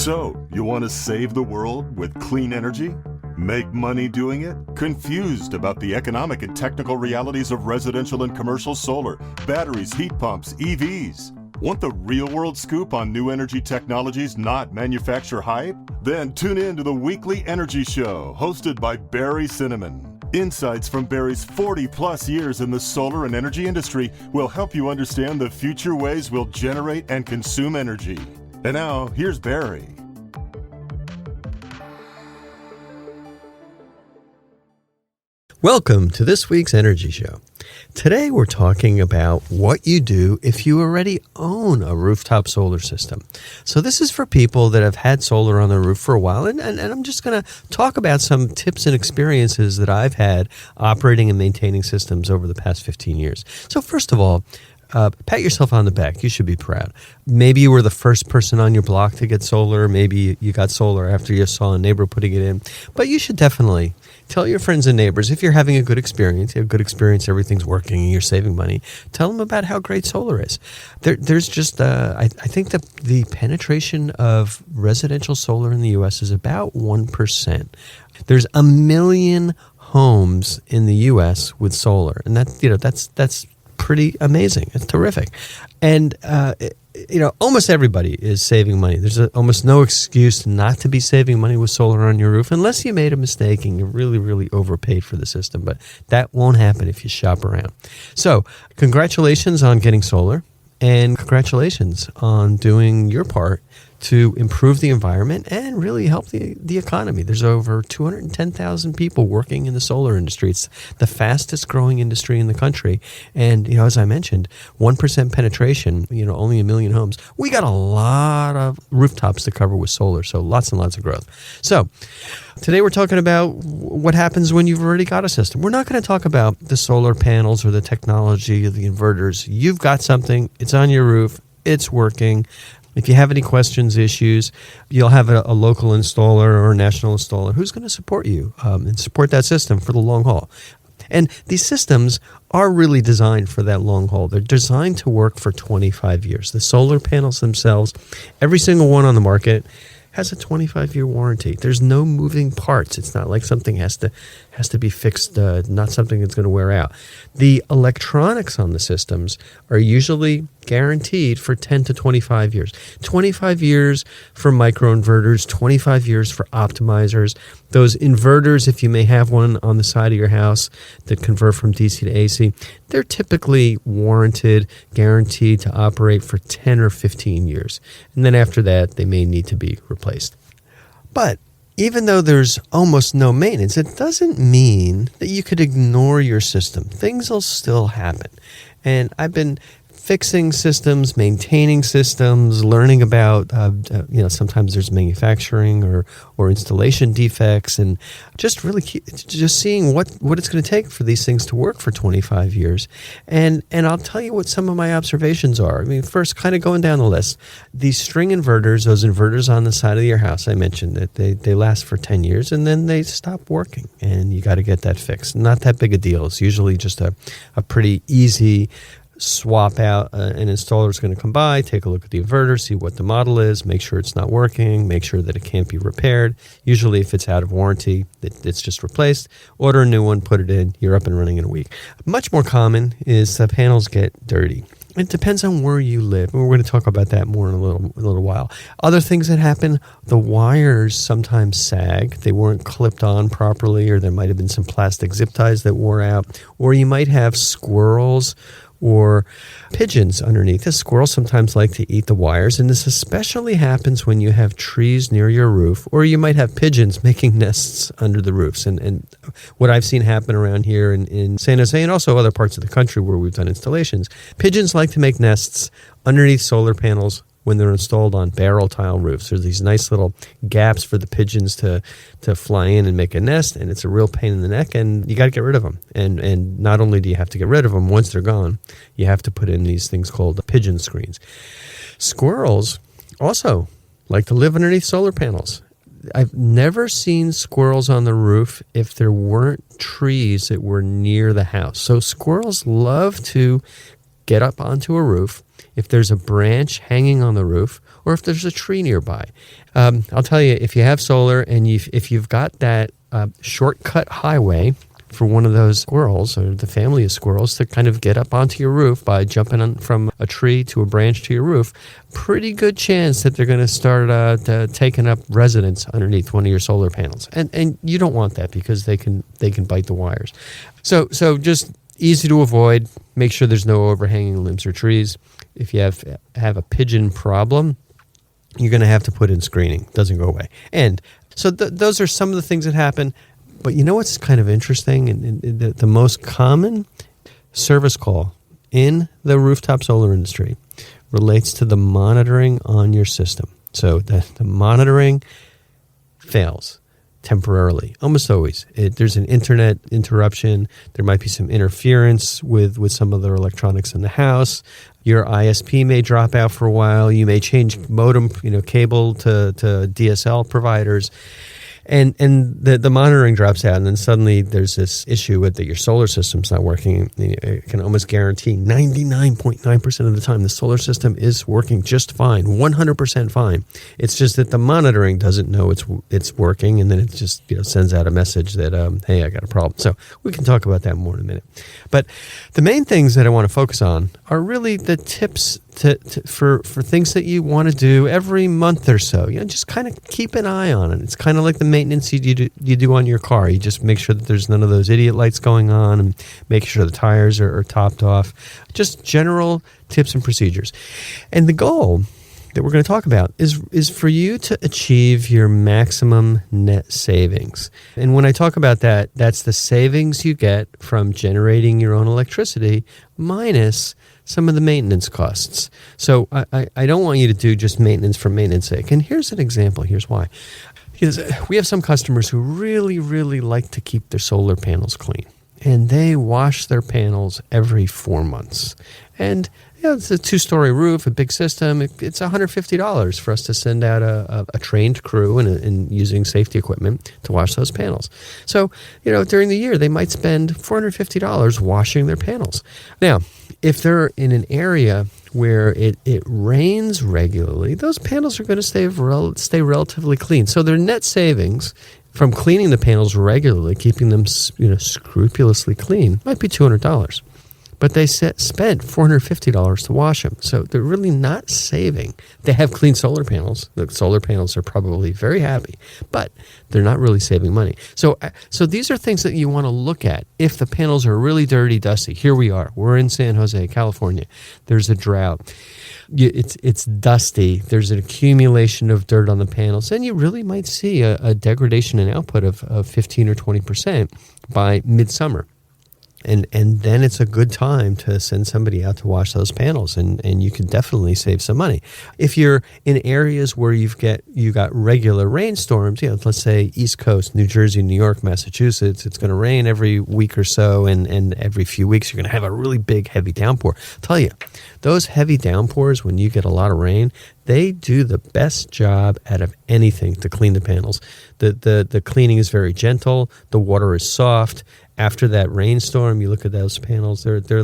So, you want to save the world with clean energy? Make money doing it? Confused about the economic and technical realities of residential and commercial solar, batteries, heat pumps, EVs? Want the real-world scoop on new energy technologies, not manufacturer hype? Then tune in to the Weekly Energy Show, hosted by Barry Cinnamon. Insights from Barry's 40-plus years in the solar and energy industry will help you understand the future ways we'll generate and consume energy. And now, here's Barry. Welcome to this week's Energy Show. Today we're talking about what you do if you already own a rooftop solar system. So this is for people that have had solar on their roof for a while, and I'm just going to talk about some tips and experiences that I've had operating and maintaining systems over the past 15 years. So first of all, pat yourself on the back. You should be proud. Maybe you were the first person on your block to get solar. Maybe you got solar after you saw a neighbor putting it in. But you should definitely tell your friends and neighbors, if you're having a good experience, you have a good experience, everything's working, and you're saving money, tell them about how great solar is. There's just, I think that the penetration of residential solar in the U.S. is about 1%. There's 1 million homes in the U.S. with solar, and that's pretty amazing. It's terrific. And, almost everybody is saving money. There's almost no excuse not to be saving money with solar on your roof unless you made a mistake and you really, really overpaid for the system. But that won't happen if you shop around. So congratulations on getting solar, and congratulations on doing your part to improve the environment and really help the economy. There's over 210,000 people working in the solar industry. It's the fastest growing industry in the country. And, as I mentioned, 1% penetration, only 1 million homes. We got a lot of rooftops to cover with solar, so lots and lots of growth. So today we're talking about what happens when you've already got a system. We're not going to talk about the solar panels or the technology of the inverters. You've got something, it's on your roof, it's working. If you have any questions, issues, you'll have a local installer or a national installer who's going to support you and support that system for the long haul. And these systems are really designed for that long haul. They're designed to work for 25 years. The solar panels themselves, every single one on the market, has a 25-year warranty. There's no moving parts. It's not like something has to be fixed, not something that's going to wear out. The electronics on the systems are usually guaranteed for 10 to 25 years. 25 years for microinverters, 25 years for optimizers. Those inverters, if you may have one on the side of your house that convert from DC to AC, they're typically warranted, guaranteed to operate for 10 or 15 years. And then after that, they may need to be replaced. But even though there's almost no maintenance, it doesn't mean that you could ignore your system. Things will still happen. And I've been fixing systems, maintaining systems, learning about, sometimes there's manufacturing or installation defects, and just really just seeing what it's going to take for these things to work for 25 years. And I'll tell you what some of my observations are. I mean, first, kind of going down the list, these string inverters, those inverters on the side of your house, I mentioned that they last for 10 years and then they stop working, and you got to get that fixed. Not that big a deal. It's usually just a pretty easy swap out. An installer is going to come by, take a look at the inverter, see what the model is, make sure it's not working, make sure that it can't be repaired. Usually if it's out of warranty, it's just replaced. Order a new one, put it in, you're up and running in a week. Much more common is the panels get dirty. It depends on where you live. We're going to talk about that more in a little while. Other things that happen, the wires sometimes sag. They weren't clipped on properly, or there might have been some plastic zip ties that wore out, or you might have squirrels or pigeons underneath. The squirrels sometimes like to eat the wires, and this especially happens when you have trees near your roof, or you might have pigeons making nests under the roofs. And what I've seen happen around here in San Jose and also other parts of the country where we've done installations, pigeons like to make nests underneath solar panels when they're installed on barrel tile roofs. There's these nice little gaps for the pigeons to fly in and make a nest, and it's a real pain in the neck, and you got to get rid of them. And not only do you have to get rid of them, once they're gone, you have to put in these things called pigeon screens. Squirrels also like to live underneath solar panels. I've never seen squirrels on the roof if there weren't trees that were near the house. So squirrels love to get up onto a roof. If there's a branch hanging on the roof, or if there's a tree nearby. I'll tell you, if you have solar and if you've got that shortcut highway for one of those squirrels or the family of squirrels to kind of get up onto your roof by jumping on from a tree to a branch to your roof, pretty good chance that they're going to start taking up residence underneath one of your solar panels. And you don't want that because they can bite the wires. So just easy to avoid. Make sure there's no overhanging limbs or trees. If you have a pigeon problem, you're going to have to put in screening. It doesn't go away. And so those are some of the things that happen. But you know what's kind of interesting? And the most common service call in the rooftop solar industry relates to the monitoring on your system. So the monitoring fails temporarily, almost always. There's an internet interruption. There might be some interference with some of the electronics in the house. Your ISP may drop out for a while. You may change modem, cable to DSL providers. And the monitoring drops out, and then suddenly there's this issue with that your solar system's not working. I can almost guarantee 99.9% of the time the solar system is working just fine, 100% fine. It's just that the monitoring doesn't know it's working, and then it just sends out a message that hey, I got a problem. So we can talk about that more in a minute. But the main things that I want to focus on are really the tips for things that you want to do every month or so. Just kind of keep an eye on it. It's kind of like the maintenance you do on your car. You just make sure that there's none of those idiot lights going on and make sure the tires are topped off. Just general tips and procedures. And the goal that we're going to talk about is for you to achieve your maximum net savings. And when I talk about that, that's the savings you get from generating your own electricity minus some of the maintenance costs. So I don't want you to do just maintenance for maintenance sake. And here's an example. Here's why. Because we have some customers who really, really like to keep their solar panels clean. And they wash their panels every 4 months. And it's a 2-story roof, a big system. It's $150 for us to send out a trained crew and using safety equipment to wash those panels. So, during the year, they might spend $450 washing their panels. Now, if they're in an area where it rains regularly, those panels are going to stay relatively clean. So their net savings from cleaning the panels regularly, keeping them scrupulously clean, might be $200. But they spent $450 to wash them. So they're really not saving. They have clean solar panels. The solar panels are probably very happy, but they're not really saving money. So these are things that you want to look at. If the panels are really dirty, dusty, here we are. We're in San Jose, California. There's a drought. It's dusty. There's an accumulation of dirt on the panels. And you really might see a degradation in output of 15 or 20% by midsummer. And then it's a good time to send somebody out to wash those panels, and you can definitely save some money. If you're in areas where you got regular rainstorms, let's say East Coast, New Jersey, New York, Massachusetts, it's going to rain every week or so, and every few weeks you're going to have a really big, heavy downpour. I'll tell you, those heavy downpours, when you get a lot of rain, they do the best job out of anything to clean the panels. The cleaning is very gentle. The water is soft. After that rainstorm, you look at those panels, they're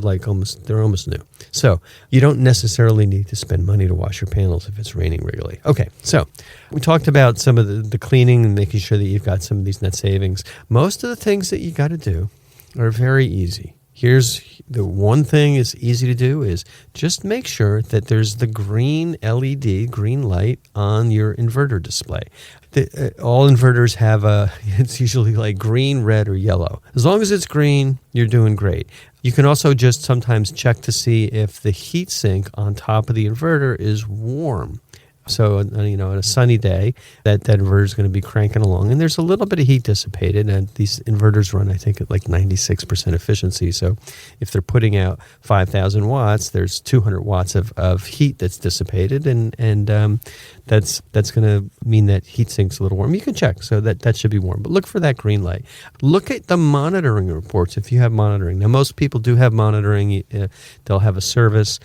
almost new. So you don't necessarily need to spend money to wash your panels if it's raining regularly. Okay, so we talked about some of the cleaning and making sure that you've got some of these net savings. Most of the things that you got to do are very easy. Here's the one thing is easy to do is just make sure that there's the green LED, green light on your inverter display. All inverters have it's usually like green, red, or yellow. As long as it's green, you're doing great. You can also just sometimes check to see if the heat sink on top of the inverter is warm. So, on a sunny day, that inverter is going to be cranking along, and there's a little bit of heat dissipated, and these inverters run, I think, at like 96% efficiency. So if they're putting out 5,000 watts, there's 200 watts of heat that's dissipated, and that's going to mean that heat sink's a little warm. You can check, so that should be warm. But look for that green light. Look at the monitoring reports if you have monitoring. Now, most people do have monitoring. They'll have a service,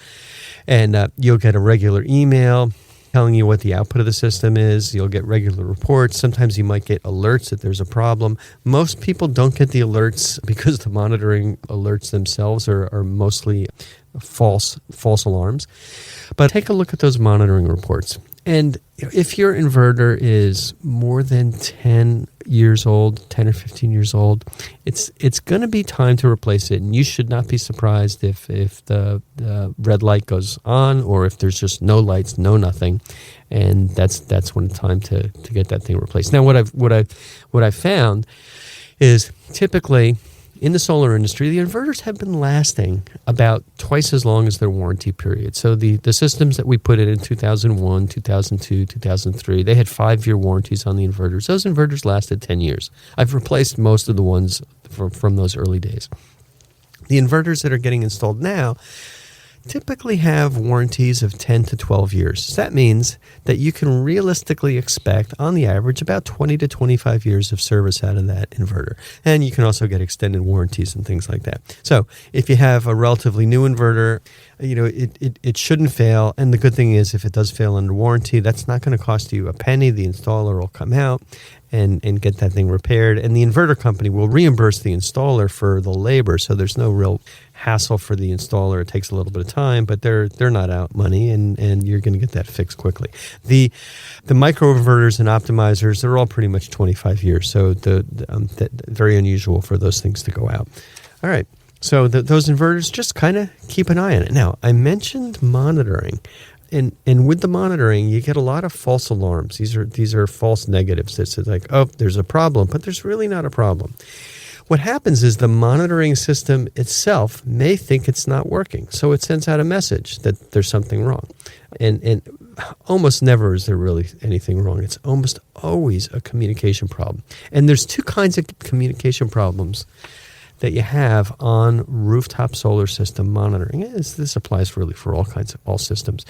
and you'll get a regular email telling you what the output of the system is. You'll get regular reports. Sometimes you might get alerts that there's a problem. Most people don't get the alerts because the monitoring alerts themselves are mostly false alarms. But take a look at those monitoring reports. And if your inverter is more than 10 years old, 10 or 15 years old, it's going to be time to replace it. And you should not be surprised if the red light goes on, or if there's just no lights, no nothing. And that's when it's time to get that thing replaced. Now, what I've found is typically in the solar industry, the inverters have been lasting about twice as long as their warranty period. So the systems that we put in 2001, 2002, 2003, they had 5-year warranties on the inverters. Those inverters lasted 10 years. I've replaced most of the ones from those early days. The inverters that are getting installed now typically have warranties of 10 to 12 years. That means that you can realistically expect, on the average, about 20 to 25 years of service out of that inverter. And you can also get extended warranties and things like that. So if you have a relatively new inverter, it shouldn't fail. And the good thing is, if it does fail under warranty, that's not going to cost you a penny. The installer will come out and get that thing repaired. And the inverter company will reimburse the installer for the labor. So there's no real hassle for the installer. It takes a little bit of time, but they're not out money, and you're going to get that fixed quickly. The microinverters and optimizers, they're all pretty much 25 years. So very unusual for those things to go out. All right. So those inverters, just kind of keep an eye on it. Now, I mentioned monitoring. And with the monitoring, you get a lot of false alarms. These are false negatives. It's like, oh, there's a problem, but there's really not a problem. What happens is the monitoring system itself may think it's not working, so it sends out a message that there's something wrong. And almost never is there really anything wrong. It's almost always a communication problem. And there's two kinds of communication problems that you have on rooftop solar system monitoring. This applies really for all systems.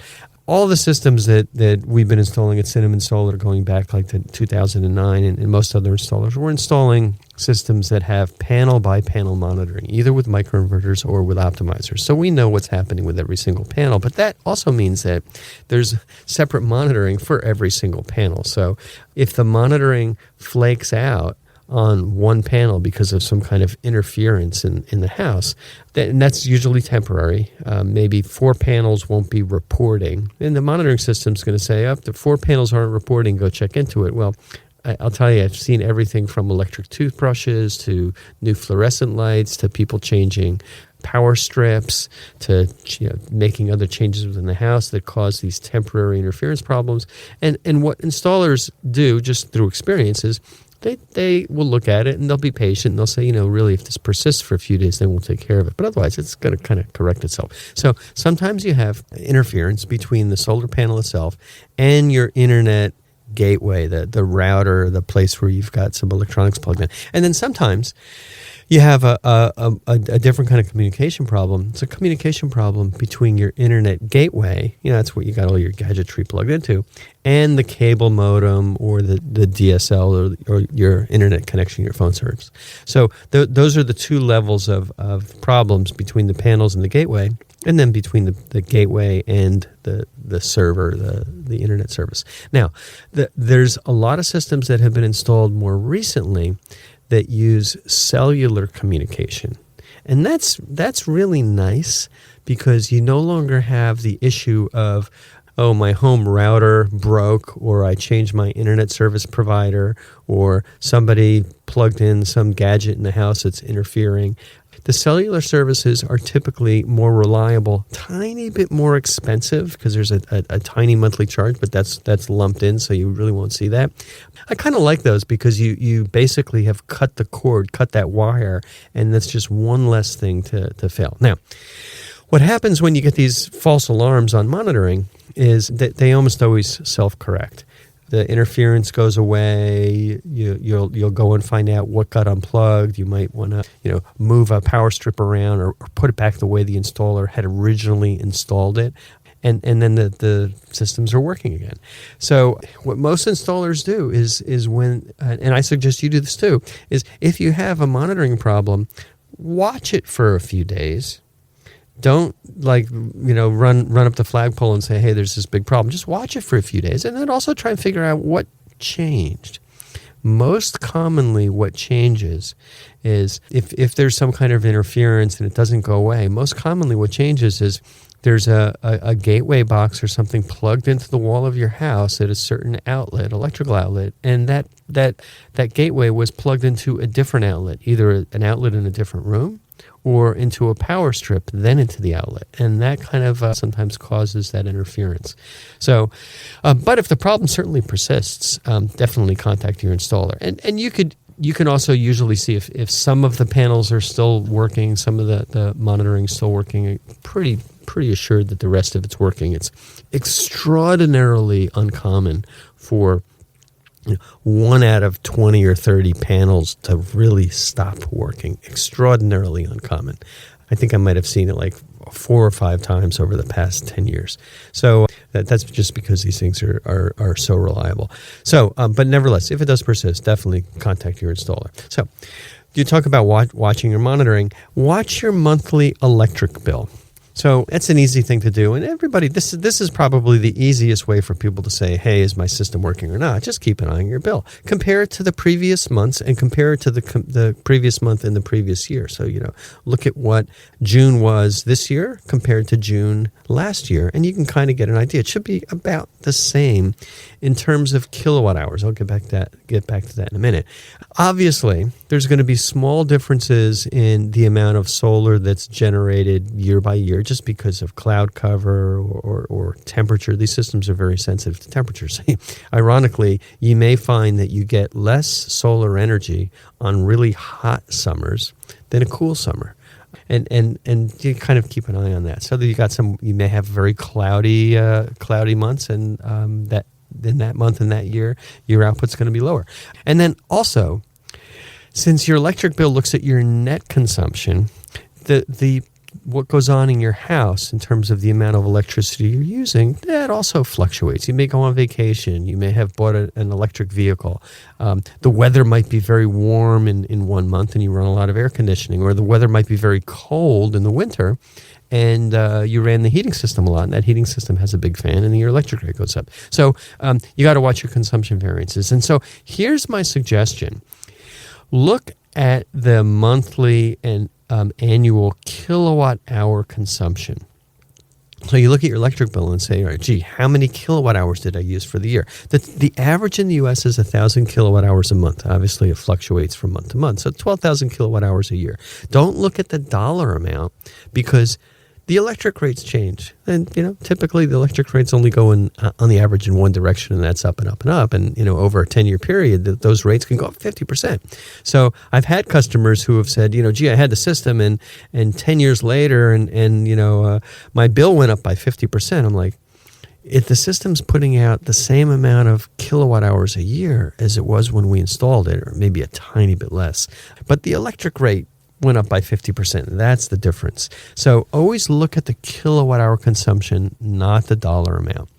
All the systems that we've been installing at Cinnamon Solar going back like to 2009 and most other installers, we're installing systems that have panel-by-panel monitoring, either with microinverters or with optimizers. So we know what's happening with every single panel, but that also means that there's separate monitoring for every single panel. So if the monitoring flakes out on one panel because of some kind of interference in the house, and that's usually temporary. Maybe 4 panels won't be reporting. And the monitoring system's going to say, if the 4 panels aren't reporting, go check into it. Well, I'll tell you, I've seen everything from electric toothbrushes to new fluorescent lights to people changing power strips to making other changes within the house that cause these temporary interference problems. And what installers do, just through experience, is they will look at it and they'll be patient and they'll say, really, if this persists for a few days, then we'll take care of it. But otherwise, it's going to kind of correct itself. So sometimes you have interference between the solar panel itself and your internet gateway, the router, the place where you've got some electronics plugged in. And then sometimes you have a different kind of communication problem. It's a communication problem between your internet gateway, that's what you got all your gadgetry plugged into, and the cable modem or the DSL or your internet connection, your phone service. So those are the two levels of problems between the panels and the gateway, and then between the gateway and the server, the internet service. Now, there's a lot of systems that have been installed more recently that use cellular communication. And that's really nice because you no longer have the issue of, oh, my home router broke, or I changed my internet service provider, or somebody plugged in some gadget in the house that's interfering. The cellular services are typically more reliable, tiny bit more expensive because there's a tiny monthly charge, but that's lumped in, so you really won't see that. I kind of like those because you basically have cut the cord, cut that wire, and that's just one less thing to fail. Now, what happens when you get these false alarms on monitoring is that they almost always self-correct. The interference goes away. You'll go and find out what got unplugged. You might want to move a power strip around or put it back the way the installer had originally installed it, and then the systems are working again. So what most installers do is when, and I suggest you do this too, is if you have a monitoring problem, watch it for a few days. Don't run up the flagpole and say, hey, there's this big problem. Just watch it for a few days and then also try and figure out what changed. Most commonly what changes is if there's some kind of interference and it doesn't go away, most commonly what changes is there's a gateway box or something plugged into the wall of your house at a certain outlet, electrical outlet, and that gateway was plugged into a different outlet, either an outlet in a different room or into a power strip, then into the outlet. And that kind of sometimes causes that interference. So, but if the problem certainly persists, definitely contact your installer. And you can also usually see if some of the panels are still working, some of the monitoring is still working, pretty assured that the rest of it's working. It's extraordinarily uncommon for 1 out of 20 or 30 panels to really stop working. Extraordinarily uncommon. I think I might have seen it like 4 or 5 times over the past 10 years. So that's just because these things are so reliable. So, but nevertheless, if it does persist, definitely contact your installer. So you talk about watching or monitoring. Watch your monthly electric bill. So it's an easy thing to do. And everybody, this is probably the easiest way for people to say, hey, is my system working or not? Just keep an eye on your bill. Compare it to the previous months and compare it to the previous month in the previous year. So, look at what June was this year compared to June last year, and you can kind of get an idea. It should be about the same in terms of kilowatt hours. I'll get back to that in a minute. Obviously, there's going to be small differences in the amount of solar that's generated year by year just because of cloud cover or temperature. These systems are very sensitive to temperatures. Ironically, you may find that you get less solar energy on really hot summers than a cool summer. And you kind of keep an eye on that. So that you may have very cloudy months, and that in that month and that year, your output's going to be lower. And then also, since your electric bill looks at your net consumption, the what goes on in your house in terms of the amount of electricity you're using, that also fluctuates. You may go on vacation. You may have bought an electric vehicle. The weather might be very warm in 1 month and you run a lot of air conditioning, or the weather might be very cold in the winter and you ran the heating system a lot, and that heating system has a big fan and your electric rate goes up. So you got to watch your consumption variances. And so here's my suggestion. Look at the monthly and annual kilowatt hour consumption. So you look at your electric bill and say, all right, gee, how many kilowatt hours did I use for the year? The average in the U.S. is 1,000 kilowatt hours a month. Obviously, it fluctuates from month to month. So 12,000 kilowatt hours a year. Don't look at the dollar amount because the electric rates change. And, typically the electric rates only go on the average in one direction, and that's up and up and up. And, over a 10-year period, those rates can go up 50%. So I've had customers who have said, gee, I had the system and 10 years later and my bill went up by 50%. I'm like, if the system's putting out the same amount of kilowatt hours a year as it was when we installed it, or maybe a tiny bit less, but the electric rate went up by 50%. That's the difference. So always look at the kilowatt hour consumption, not the dollar amount.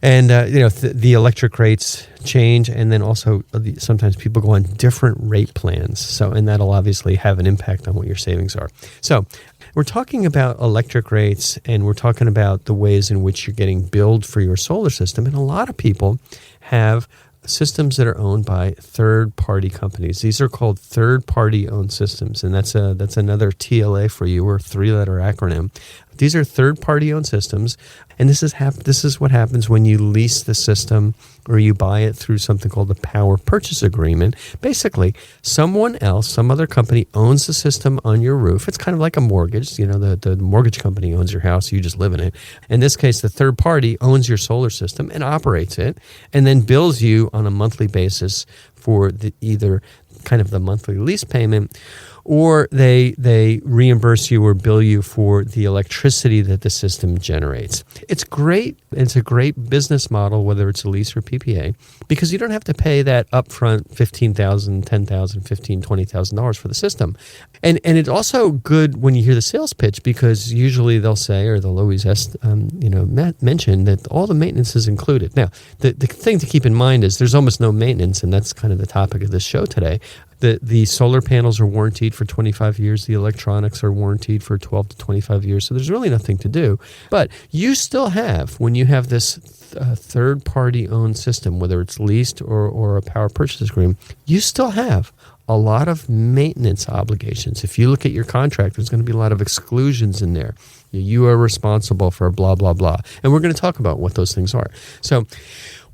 And, the electric rates change, and then also sometimes people go on different rate plans. So, and that'll obviously have an impact on what your savings are. So we're talking about electric rates, and we're talking about the ways in which you're getting billed for your solar system. And a lot of people have systems that are owned by third-party companies. Is are called third-party owned systems, and that's another TLA for you, or a 3-letter acronym. These are third-party owned systems, and this is what happens when you lease the system or you buy it through something called a power purchase agreement. Basically, someone else, some other company owns the system on your roof. It's kind of like a mortgage. The mortgage company owns your house, you just live in it. In this case, the third party owns your solar system and operates it, and then bills you on a monthly basis for either kind of the monthly lease payment, or they reimburse you or bill you for the electricity that the system generates. It's great. It's a great business model, whether it's a lease or PPA, because you don't have to pay that upfront $15,000, $10,000, $15,000, $20,000 for the system. And it's also good when you hear the sales pitch, because usually they'll say, or they'll always mention that all the maintenance is included. Now, the thing to keep in mind is there's almost no maintenance, and that's kind of the topic of this show today. The solar panels are warranted for 25 years. The electronics are warranted for 12 to 25 years. So there's really nothing to do. But you still have, when you have this third-party owned system, whether it's leased or a power purchase agreement, you still have a lot of maintenance obligations. If you look at your contract, there's going to be a lot of exclusions in there. You are responsible for blah, blah, blah. And we're going to talk about what those things are. So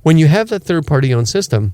when you have that third-party owned system,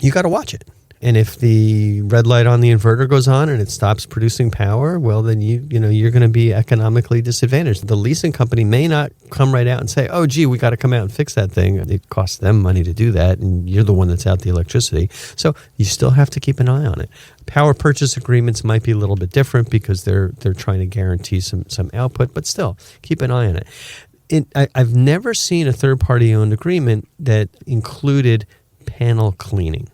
you got to watch it. And if the red light on the inverter goes on and it stops producing power, well, then you're going to be economically disadvantaged. The leasing company may not come right out and say, "Oh, gee, we got to come out and fix that thing." It costs them money to do that, and you're the one that's out the electricity. So you still have to keep an eye on it. Power purchase agreements might be a little bit different because they're trying to guarantee some output, but still keep an eye on it. I've never seen a third-party owned agreement that included panel cleaning.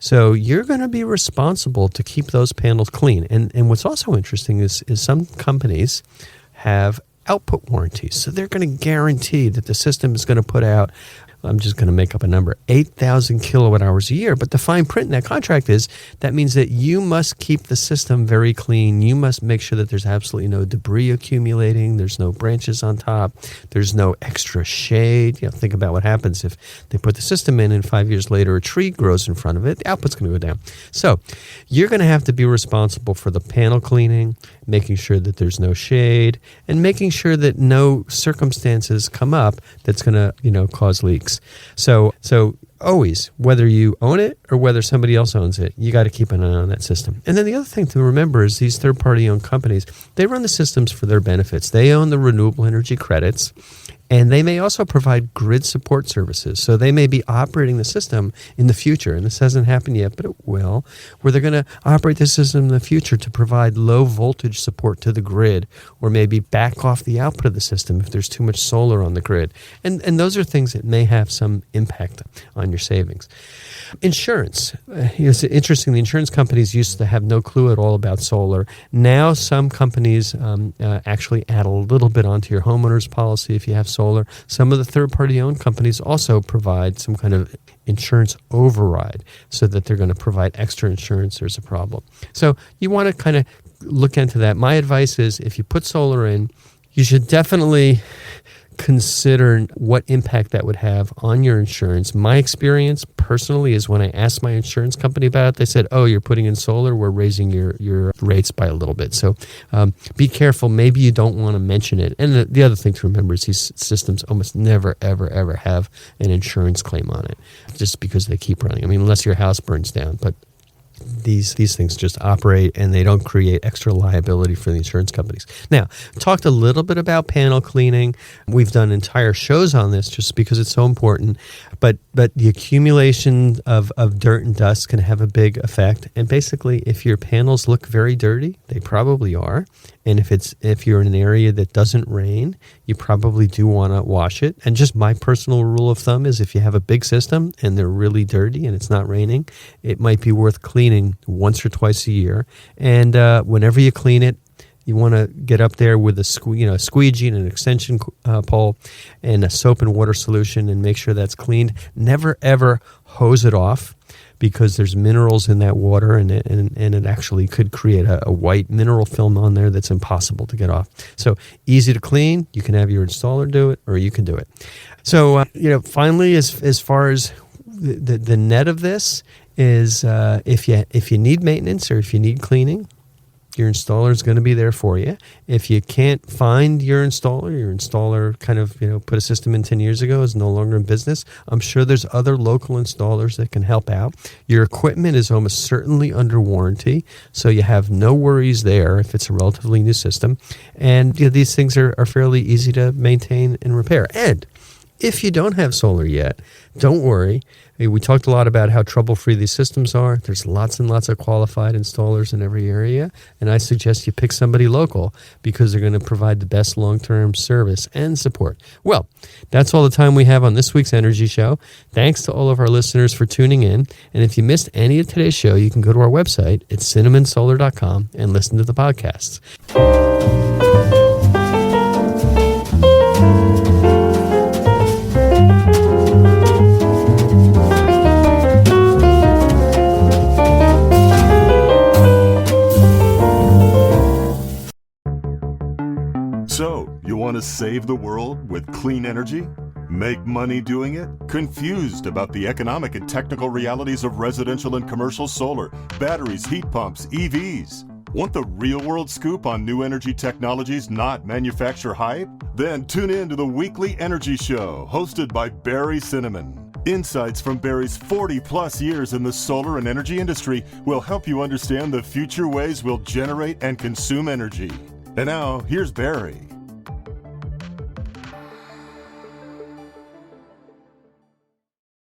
So you're going to be responsible to keep those panels clean. And what's also interesting is some companies have output warranties. So they're going to guarantee that the system is going to put out, I'm just going to make up a number, 8,000 kilowatt hours a year. But the fine print in that contract is that means that you must keep the system very clean. You must make sure that there's absolutely no debris accumulating. There's no branches on top. There's no extra shade. Think about what happens if they put the system in and 5 years later a tree grows in front of it. The output's going to go down. So you're going to have to be responsible for the panel cleaning, making sure that there's no shade, and making sure that no circumstances come up that's going to, cause leaks. So always, whether you own it or whether somebody else owns it, you got to keep an eye on that system. And then the other thing to remember is these third-party owned companies, they run the systems for their benefits. They own the renewable energy credits, and they may also provide grid support services. So they may be operating the system in the future, and this hasn't happened yet, but it will, where they're going to operate the system in the future to provide low voltage support to the grid, or maybe back off the output of the system if there's too much solar on the grid. And those are things that may have some impact on your savings. Insurance. It's interesting. The insurance companies used to have no clue at all about solar. Now some companies actually add a little bit onto your homeowner's policy if you have solar. Some of the third-party owned companies also provide some kind of insurance override so that they're going to provide extra insurance if there's a problem. So you want to kind of look into that. My advice is if you put solar in, you should definitely consider what impact that would have on your insurance. My experience personally is when I asked my insurance company about it, they said, "Oh, you're putting in solar, we're raising your rates by a little bit." So be careful. Maybe you don't want to mention it. And the other thing to remember is these systems almost never, ever, ever have an insurance claim on it just because they keep running. I mean, unless your house burns down. But these things just operate and they don't create extra liability for the insurance companies. Now, talked a little bit about panel cleaning. We've done entire shows on this just because it's so important. But the accumulation of dirt and dust can have a big effect. And basically, if your panels look very dirty, they probably are. And if you're in an area that doesn't rain, you probably do want to wash it. And just my personal rule of thumb is if you have a big system and they're really dirty and it's not raining, it might be worth cleaning once or twice a year. And whenever you clean it, you want to get up there with a squeegee and an extension pole and a soap and water solution and make sure that's cleaned. Never, ever hose it off, because there's minerals in that water and it actually could create a white mineral film on there that's impossible to get off. So easy to clean. You can have your installer do it or you can do it. So, finally, as far as the net of this is if you need maintenance or if you need cleaning, your installer is going to be there for you. If you can't find your installer kind of, put a system in 10 years ago, is no longer in business, I'm sure there's other local installers that can help out. Your equipment is almost certainly under warranty, so you have no worries there if it's a relatively new system. And these things are fairly easy to maintain and repair. And if you don't have solar yet, don't worry. We talked a lot about how trouble-free these systems are. There's lots and lots of qualified installers in every area, and I suggest you pick somebody local because they're going to provide the best long-term service and support. Well, that's all the time we have on this week's Energy Show. Thanks to all of our listeners for tuning in, and if you missed any of today's show, you can go to our website at cinnamonsolar.com and listen to the podcasts. save the world with clean energy? Make money doing it? Confused about the economic and technical realities of residential and commercial solar, batteries, heat pumps, EVs? Want the real-world scoop on new energy technologies, not manufacturer hype? Then tune in to the Weekly Energy Show, hosted by Barry Cinnamon. Insights from Barry's 40-plus years in the solar and energy industry will help you understand the future ways we'll generate and consume energy. And now, here's Barry.